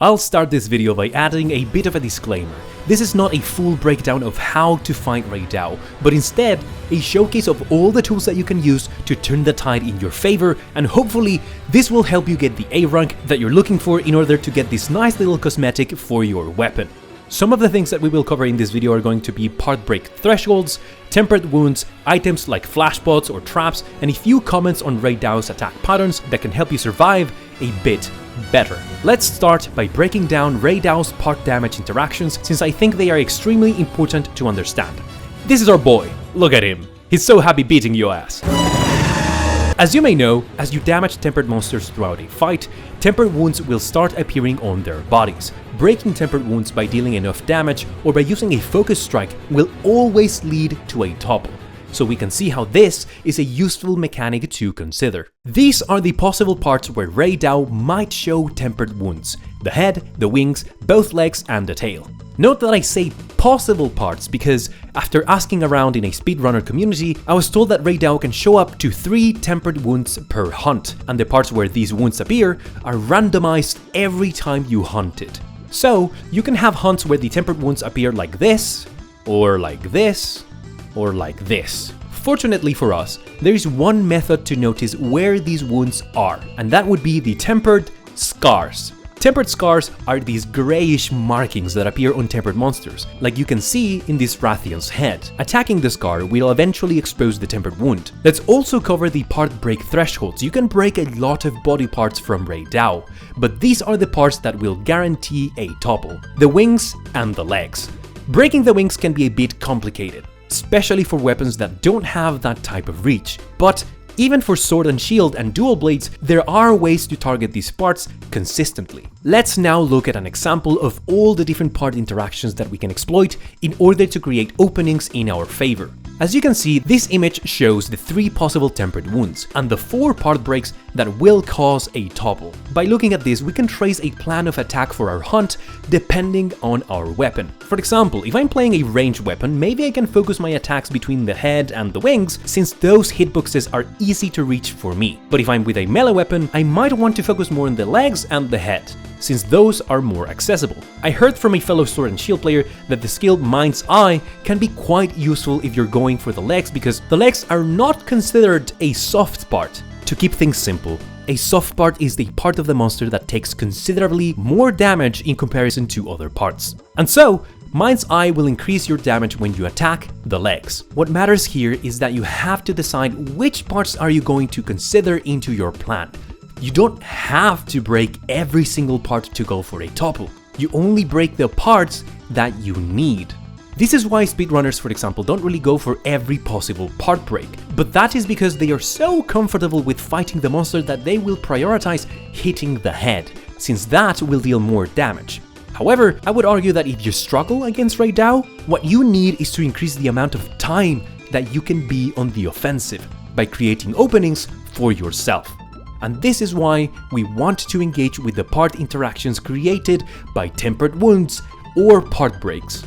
I'll start this video by adding a bit of a disclaimer. This is not a full breakdown of how to fight Rey Dau, but instead a showcase of all the tools that you can use to turn the tide in your favor, and hopefully this will help you get the A rank that you're looking for in order to get this nice little cosmetic for your weapon. Some of the things that we will cover in this video are going to be part break thresholds, tempered wounds, items like flashbots or traps, and a few comments on Rey Dau's attack patterns that can help you survive a bit better. Let's start by breaking down Rey Dau's part damage interactions, since I think they are extremely important to understand. This is our boy, look at him, he's so happy beating your ass. As you may know, as you damage tempered monsters throughout a fight, tempered wounds will start appearing on their bodies. Breaking tempered wounds by dealing enough damage or by using a focus strike will always lead to a topple. So we can see how this is a useful mechanic to consider. These are the possible parts where Rey Dau might show tempered wounds: the head, the wings, both legs and the tail. Note that I say possible parts because after asking around in a speedrunner community, I was told that Rey Dau can show up to 3 tempered wounds per hunt, and the parts where these wounds appear are randomized every time you hunt it. So you can have hunts where the tempered wounds appear like this, or like this, or like this. Fortunately for us, there is one method to notice where these wounds are, and that would be the tempered scars. Tempered scars are these grayish markings that appear on tempered monsters, like you can see in this Rathian's head. Attacking the scar will eventually expose the tempered wound. Let's also cover the part break thresholds. You can break a lot of body parts from Rey Dau, but these are the parts that will guarantee a topple: the wings and the legs. Breaking the wings can be a bit complicated, especially for weapons that don't have that type of reach, but even for sword and shield and dual blades, there are ways to target these parts consistently. Let's now look at an example of all the different part interactions that we can exploit in order to create openings in our favor. As you can see, this image shows the 3 possible tempered wounds and the 4 part breaks that will cause a topple. By looking at this, we can trace a plan of attack for our hunt depending on our weapon. For example, if I'm playing a ranged weapon, maybe I can focus my attacks between the head and the wings, since those hitboxes are easy to reach for me. But if I'm with a melee weapon, I might want to focus more on the legs and the head, since those are more accessible. I heard from a fellow sword and shield player that the skill Mind's Eye can be quite useful if you're going for the legs, because the legs are not considered a soft part. To keep things simple, a soft part is the part of the monster that takes considerably more damage in comparison to other parts. And so, Mind's Eye will increase your damage when you attack the legs. What matters here is that you have to decide which parts are you going to consider into your plan. You don't have to break every single part to go for a topple. You only break the parts that you need. This is why speedrunners, for example, don't really go for every possible part break, but that is because they are so comfortable with fighting the monster that they will prioritize hitting the head, since that will deal more damage. However, I would argue that if you struggle against Rey Dau, what you need is to increase the amount of time that you can be on the offensive by creating openings for yourself. And this is why we want to engage with the part interactions created by tempered wounds or part breaks.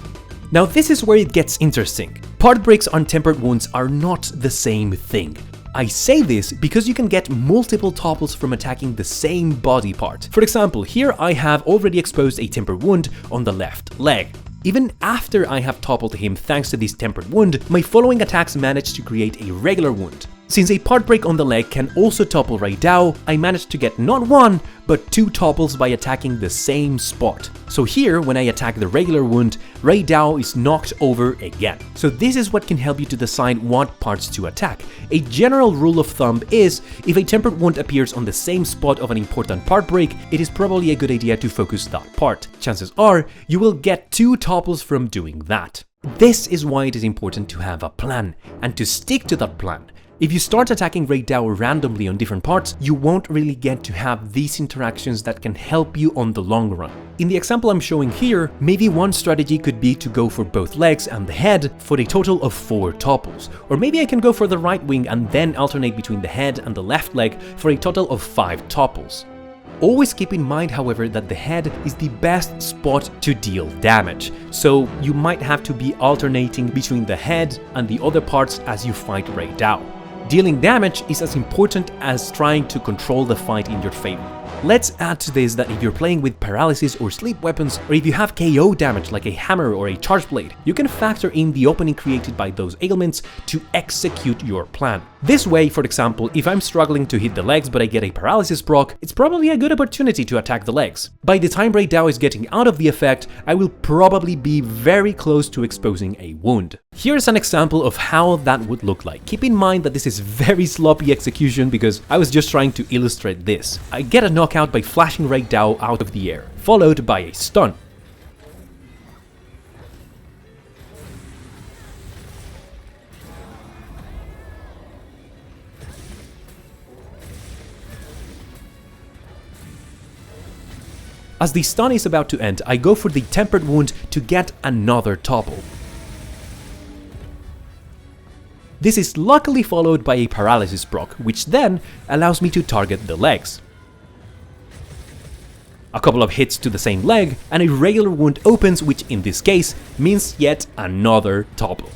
Now this is where it gets interesting. Part breaks on tempered wounds are not the same thing. I say this because you can get multiple topples from attacking the same body part. For example, here I have already exposed a tempered wound on the left leg. Even after I have toppled him thanks to this tempered wound, my following attacks managed to create a regular wound. Since a part break on the leg can also topple Rey Dau, I managed to get not 1, but 2 topples by attacking the same spot. So here, when I attack the regular wound, Rey Dau is knocked over again. So this is what can help you to decide what parts to attack. A general rule of thumb is, if a tempered wound appears on the same spot of an important part break, it is probably a good idea to focus that part. Chances are, you will get 2 topples from doing that. This is why it is important to have a plan, and to stick to that plan. If you start attacking Rey Dau randomly on different parts, you won't really get to have these interactions that can help you on the long run. In the example I'm showing here, maybe one strategy could be to go for both legs and the head for a total of 4 topples. Or maybe I can go for the right wing and then alternate between the head and the left leg for a total of 5 topples. Always keep in mind, however, that the head is the best spot to deal damage, so you might have to be alternating between the head and the other parts as you fight Rey Dau. Dealing damage is as important as trying to control the fight in your favor. Let's add to this that if you're playing with paralysis or sleep weapons, or if you have KO damage like a hammer or a charge blade, you can factor in the opening created by those ailments to execute your plan. This way, for example, if I'm struggling to hit the legs but I get a paralysis proc, it's probably a good opportunity to attack the legs. By the time Rey Dau is getting out of the effect, I will probably be very close to exposing a wound. Here's an example of how that would look like. Keep in mind that this is very sloppy execution because I was just trying to illustrate this. I get a knockout by flashing Rey Dau out of the air, followed by a stun. As the stun is about to end, I go for the tempered wound to get another topple. This is luckily followed by a paralysis proc, which then allows me to target the legs. A couple of hits to the same leg, and a regular wound opens, which in this case means yet another topple.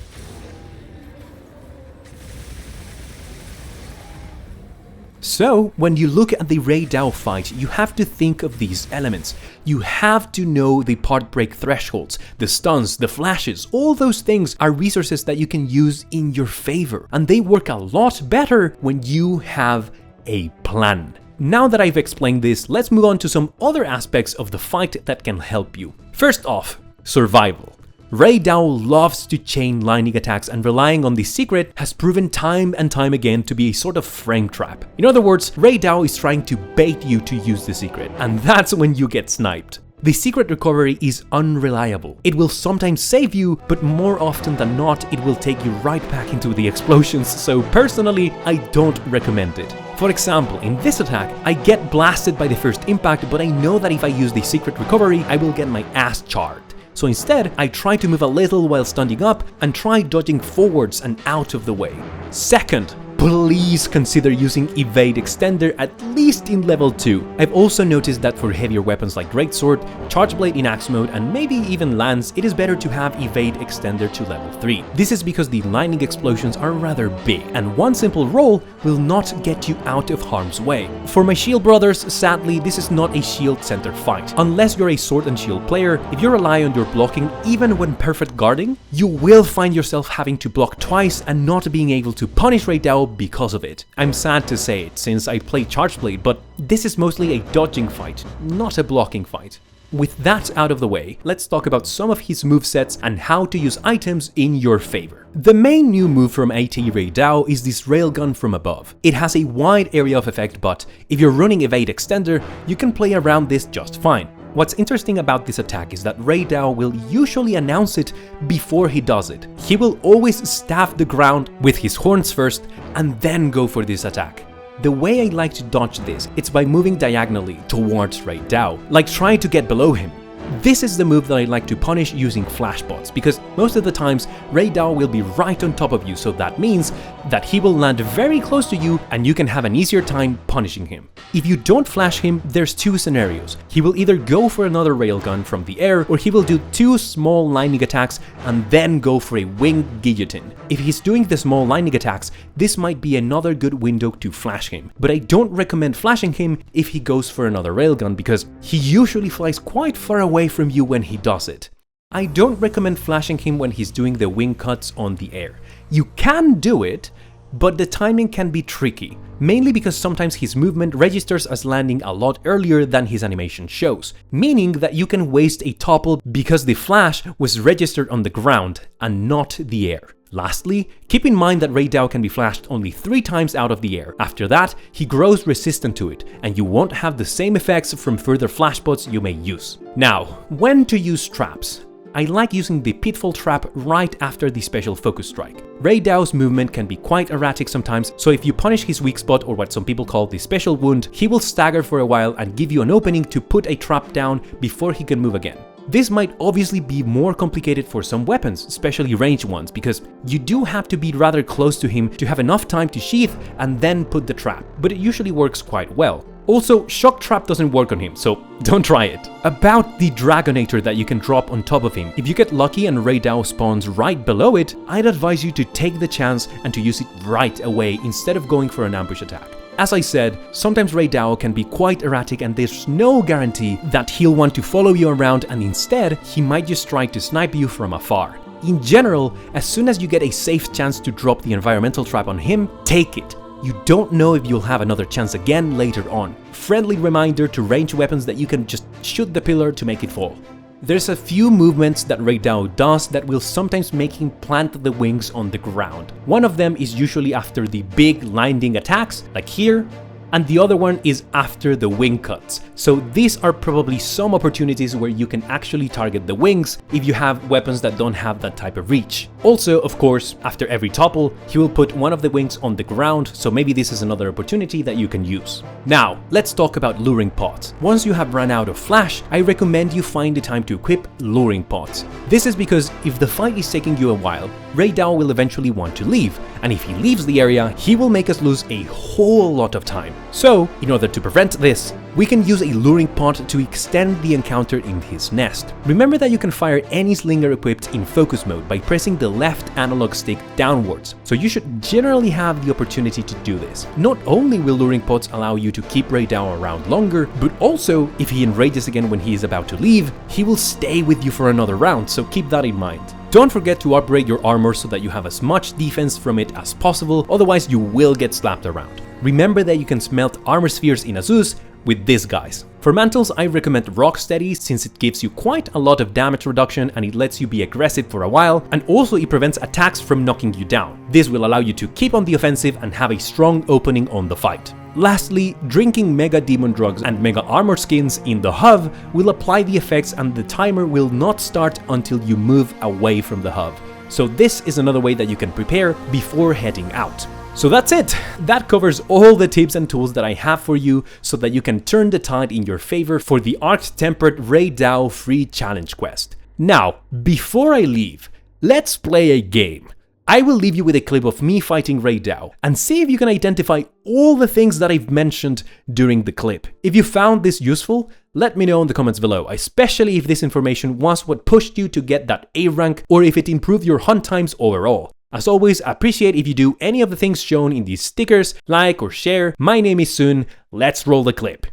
So, when you look at the Rey Dau fight, you have to think of these elements. You have to know the part break thresholds, the stuns, the flashes, all those things are resources that you can use in your favor, and they work a lot better when you have a plan. Now that I've explained this, let's move on to some other aspects of the fight that can help you. First off, survival. Rey Dau loves to chain lightning attacks, and relying on the secret has proven time and time again to be a sort of frame trap. In other words, Rey Dau is trying to bait you to use the secret, and that's when you get sniped. The secret recovery is unreliable. It will sometimes save you, but more often than not, it will take you right back into the explosions, so personally, I don't recommend it. For example, in this attack, I get blasted by the first impact, but I know that if I use the secret recovery, I will get my ass charred. So instead, I try to move a little while standing up and try dodging forwards and out of the way. Second, please consider using Evade Extender at least in level 2. I've also noticed that for heavier weapons like Greatsword, Charge Blade in Axe mode, and maybe even Lance, it is better to have Evade Extender to level 3. This is because the lightning explosions are rather big, and one simple roll will not get you out of harm's way. For my shield brothers, sadly, this is not a shield center fight. Unless you're a sword and shield player, if you rely on your blocking even when perfect guarding, you will find yourself having to block twice and not being able to punish Rey Dau because of it. I'm sad to say it, since I play Charge Blade, but this is mostly a dodging fight, not a blocking fight. With that out of the way, let's talk about some of his movesets and how to use items in your favor. The main new move from AT Rey Dau is this railgun from above. It has a wide area of effect, but if you're running Evade Extender, you can play around this just fine. What's interesting about this attack is that Rey Dau will usually announce it before he does it. He will always staff the ground with his horns first and then go for this attack. The way I like to dodge this, it's by moving diagonally towards Rey Dau, like trying to get below him. This is the move that I like to punish using flashbots, because most of the times Rey Dau will be right on top of you, so that means that he will land very close to you and you can have an easier time punishing him. If you don't flash him, there's two scenarios. He will either go for another railgun from the air, or he will do two small lightning attacks and then go for a winged guillotine. If he's doing the small lightning attacks, this might be another good window to flash him, but I don't recommend flashing him if he goes for another railgun, because he usually flies quite far away from you when he does it. I don't recommend flashing him when he's doing the wing cuts on the air. You can do it, but the timing can be tricky, mainly because sometimes his movement registers as landing a lot earlier than his animation shows, meaning that you can waste a topple because the flash was registered on the ground and not the air. Lastly, keep in mind that Rey Dau can be flashed only 3 times out of the air. After that, he grows resistant to it, and you won't have the same effects from further flashbots you may use. Now, when to use traps? I like using the Pitfall trap right after the special focus strike. Rey Dau's movement can be quite erratic sometimes, so if you punish his weak spot, or what some people call the special wound, he will stagger for a while and give you an opening to put a trap down before he can move again. This might obviously be more complicated for some weapons, especially ranged ones, because you do have to be rather close to him to have enough time to sheath and then put the trap, but it usually works quite well. Also, Shock Trap doesn't work on him, so don't try it. About the Dragonator that you can drop on top of him, if you get lucky and Rey Dau spawns right below it, I'd advise you to take the chance and to use it right away instead of going for an ambush attack. As I said, sometimes Rey Dau can be quite erratic and there's no guarantee that he'll want to follow you around, and instead, he might just try to snipe you from afar. In general, as soon as you get a safe chance to drop the environmental trap on him, take it. You don't know if you'll have another chance again later on. Friendly reminder to range weapons that you can just shoot the pillar to make it fall. There's a few movements that Rey Dau does that will sometimes make him plant the wings on the ground. One of them is usually after the big landing attacks, like here, and the other one is after the wing cuts. So these are probably some opportunities where you can actually target the wings if you have weapons that don't have that type of reach. Also, of course, after every topple, he will put one of the wings on the ground, so maybe this is another opportunity that you can use. Now, let's talk about luring pods. Once you have run out of flash, I recommend you find the time to equip luring pods. This is because if the fight is taking you a while, Rey Dau will eventually want to leave, and if he leaves the area, he will make us lose a whole lot of time. So, in order to prevent this, we can use a luring pod to extend the encounter in his nest. Remember that you can fire any slinger equipped in focus mode by pressing the left analog stick downwards, so you should generally have the opportunity to do this. Not only will luring pods allow you to keep Rey Dau around longer, but also, if he enrages again when he is about to leave, he will stay with you for another round, so keep that in mind. Don't forget to upgrade your armor so that you have as much defense from it as possible, otherwise you will get slapped around. Remember that you can smelt armor spheres in Azus with these guys. For mantles, I recommend Rocksteady since it gives you quite a lot of damage reduction and it lets you be aggressive for a while, and also it prevents attacks from knocking you down. This will allow you to keep on the offensive and have a strong opening on the fight. Lastly, drinking Mega Demon Drugs and Mega Armor Skins in the hub will apply the effects and the timer will not start until you move away from the hub. So this is another way that you can prepare before heading out. So that's it! That covers all the tips and tools that I have for you so that you can turn the tide in your favor for the Arch-Tempered Rey Dau free challenge quest. Now, before I leave, let's play a game. I will leave you with a clip of me fighting Rey Dau and see if you can identify all the things that I've mentioned during the clip. If you found this useful, let me know in the comments below, especially if this information was what pushed you to get that A rank or if it improved your hunt times overall. As always, I appreciate if you do any of the things shown in these stickers, like or share. My name is Sun, let's roll the clip.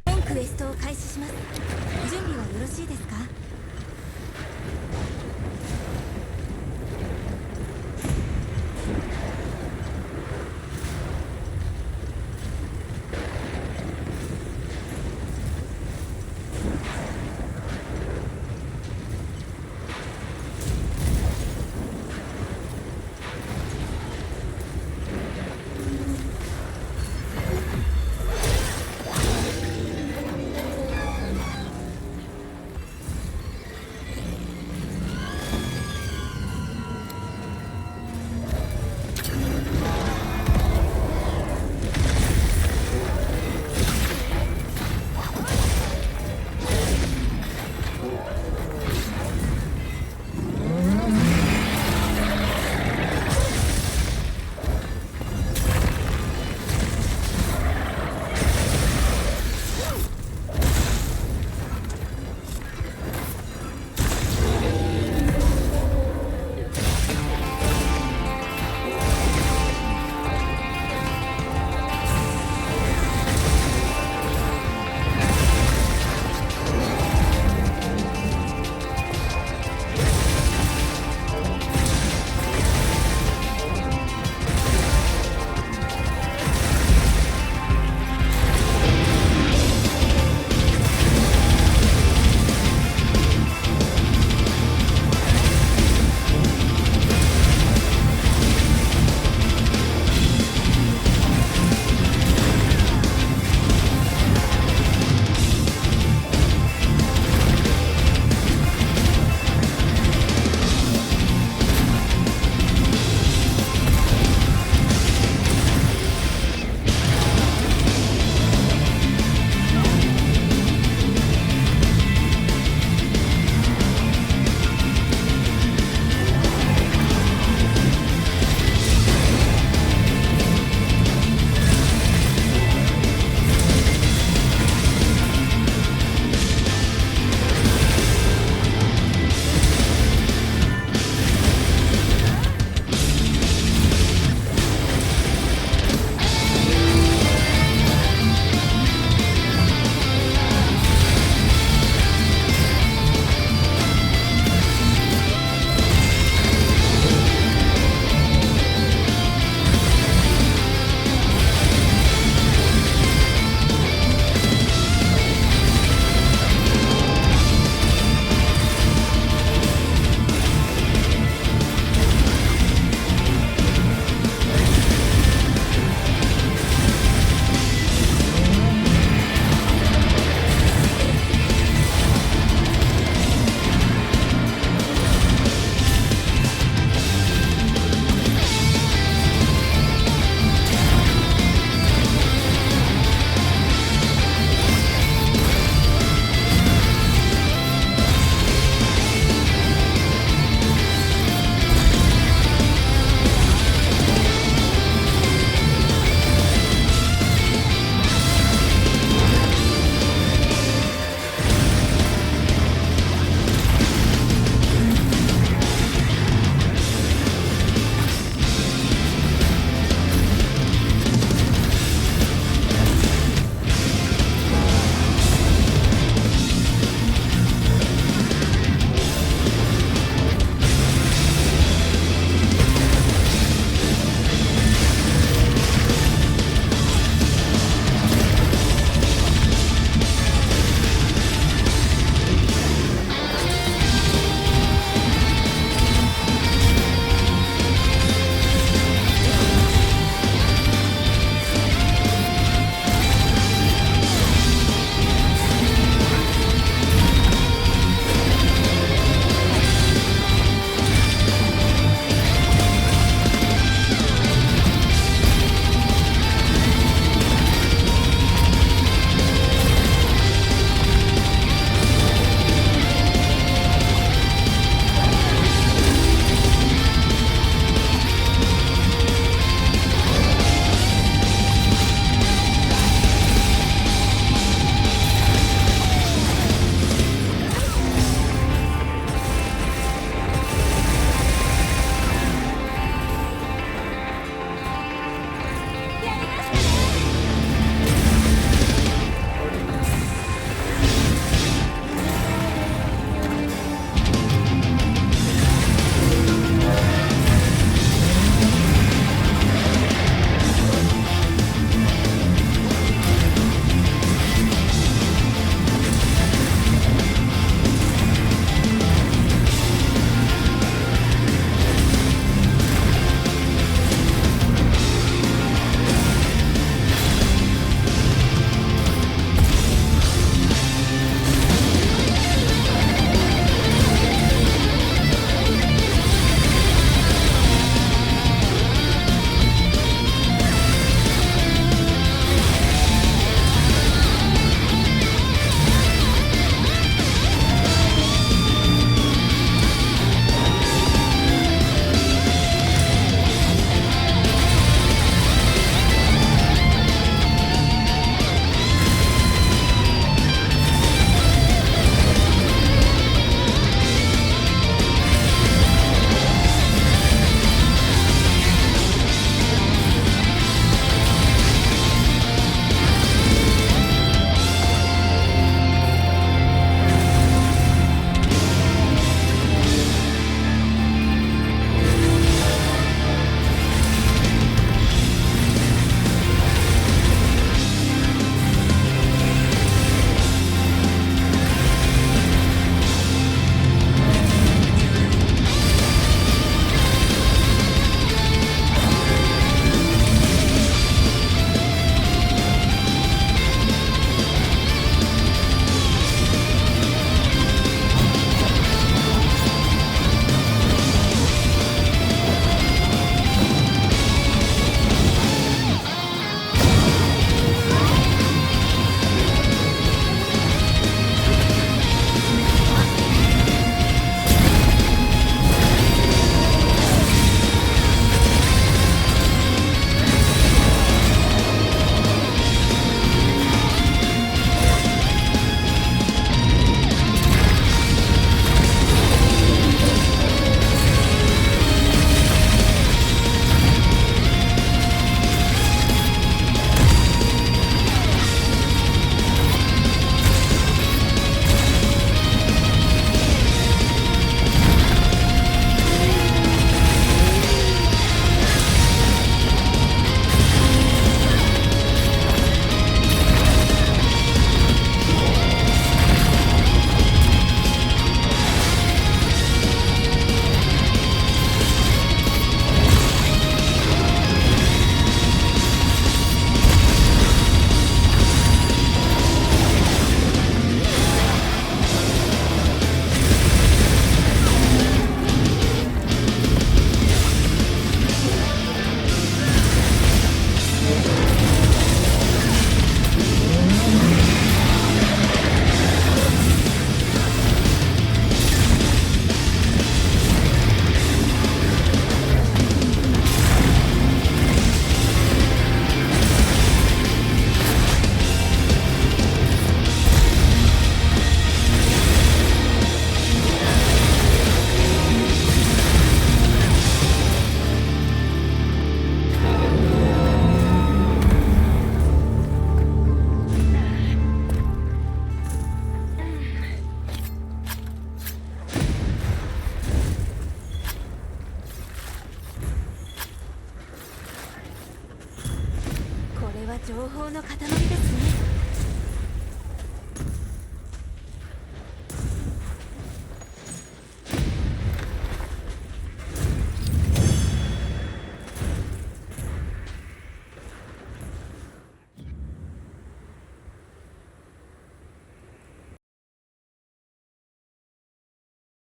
は情報の塊ですね。